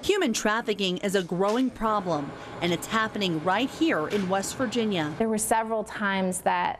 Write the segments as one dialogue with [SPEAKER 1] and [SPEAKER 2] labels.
[SPEAKER 1] Human trafficking is a growing problem, and it's happening right here in West Virginia.
[SPEAKER 2] There were several times that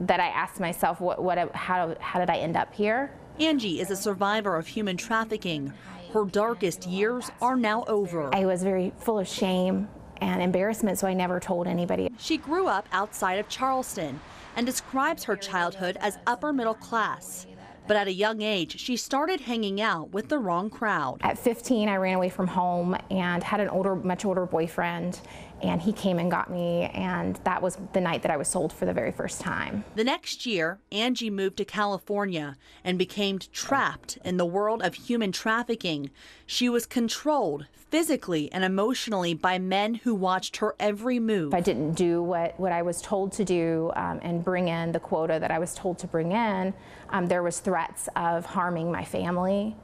[SPEAKER 2] I asked myself, how did I end up here?
[SPEAKER 1] Angie is a survivor of human trafficking. Her darkest years are now over.
[SPEAKER 2] I was very full of shame and embarrassment, so I never told anybody.
[SPEAKER 1] She grew up outside of Charleston and describes her childhood as upper middle class. But at a young age, she started hanging out with the wrong crowd.
[SPEAKER 2] At 15, I ran away from home and had an much older boyfriend, and he came and got me, and that was the night that I was sold for the very first time.
[SPEAKER 1] The next year, Angie moved to California and became trapped in the world of human trafficking. She was controlled physically and emotionally by men who watched her every move.
[SPEAKER 2] If I didn't do what I was told to do and bring in the quota that I was told to bring in, there was threats of harming my family,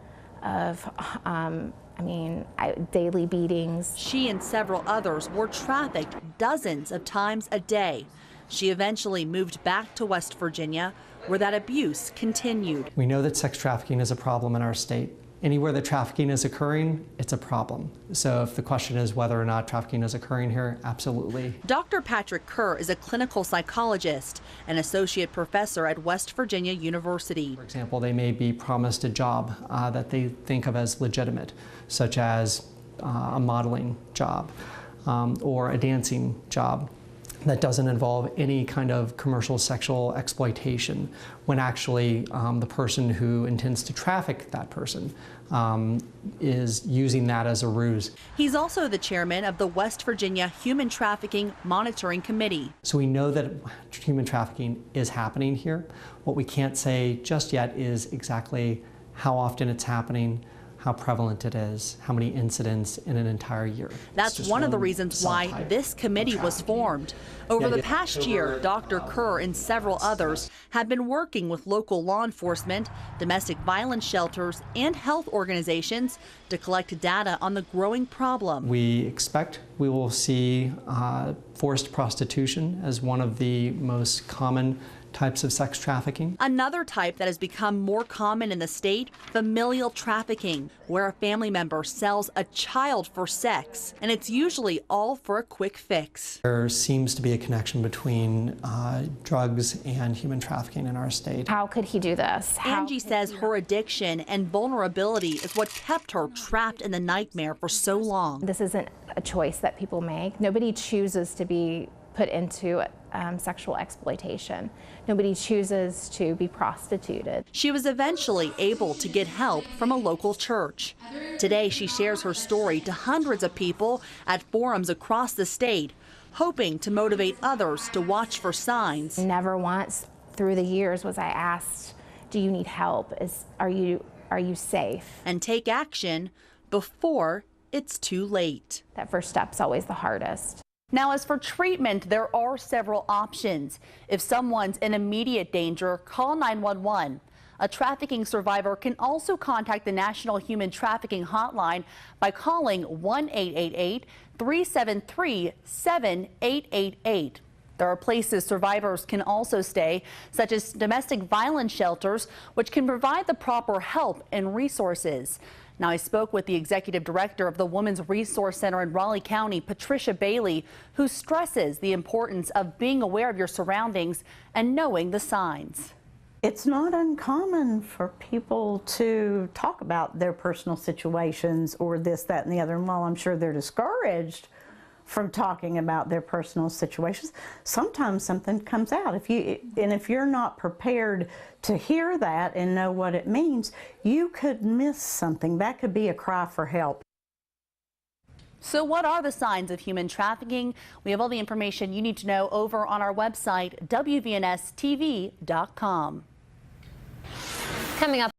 [SPEAKER 2] of daily beatings.
[SPEAKER 1] She and several others were trafficked dozens of times a day. She eventually moved back to West Virginia, where that abuse continued.
[SPEAKER 3] We know that sex trafficking is a problem in our state. Anywhere that trafficking is occurring, it's a problem. So if the question is whether or not trafficking is occurring here, absolutely.
[SPEAKER 1] Dr. Patrick Kerr is a clinical psychologist and associate professor at West Virginia University.
[SPEAKER 3] For example, they may be promised a job that they think of as legitimate, such as a modeling job or a dancing job that doesn't involve any kind of commercial sexual exploitation, when actually the person who intends to traffic that person is using that as a ruse.
[SPEAKER 1] He's also the chairman of the West Virginia Human Trafficking Monitoring Committee.
[SPEAKER 3] So we know that human trafficking is happening here. What we can't say just yet is exactly how often it's happening, how prevalent it is, how many incidents in an entire year.
[SPEAKER 1] That's one of the reasons why this committee was formed. Over the past year, Dr. Kerr and several others have been working with local law enforcement, domestic violence shelters, and health organizations to collect data on the growing problem.
[SPEAKER 3] We expect we will see forced prostitution as one of the most common types of sex trafficking.
[SPEAKER 1] Another type that has become more common in the state, familial trafficking, where a family member sells a child for sex, and it's usually all for a quick fix.
[SPEAKER 3] There seems to be a connection between drugs and human trafficking in our state.
[SPEAKER 2] How could he do this?
[SPEAKER 1] Angie says her addiction and vulnerability is what kept her trapped in the nightmare for so long.
[SPEAKER 2] This isn't a choice that people make. Nobody chooses to be put into sexual exploitation. Nobody chooses to be prostituted.
[SPEAKER 1] She was eventually able to get help from a local church. Today, she shares her story to hundreds of people at forums across the state, hoping to motivate others to watch for signs.
[SPEAKER 2] Never once through the years was I asked, do you need help? Are you safe?
[SPEAKER 1] And take action before it's too late.
[SPEAKER 2] That first step's always the hardest.
[SPEAKER 1] Now, as for treatment, there are several options. If someone's in immediate danger, call 911. A trafficking survivor can also contact the National Human Trafficking Hotline by calling 1-888-373-7888. There are places survivors can also stay, such as domestic violence shelters, which can provide the proper help and resources. Now, I spoke with the executive director of the Women's Resource Center in Raleigh County, Patricia Bailey, who stresses the importance of being aware of your surroundings and knowing the signs.
[SPEAKER 4] It's not uncommon for people to talk about their personal situations or this, that, and the other. And while I'm sure they're discouraged from talking about their personal situations, sometimes something comes out. If you're not prepared to hear that and know what it means, you could miss something. That could be a cry for help.
[SPEAKER 1] So what are the signs of human trafficking? We have all the information you need to know over on our website, WVNSTV.com.
[SPEAKER 5] Coming up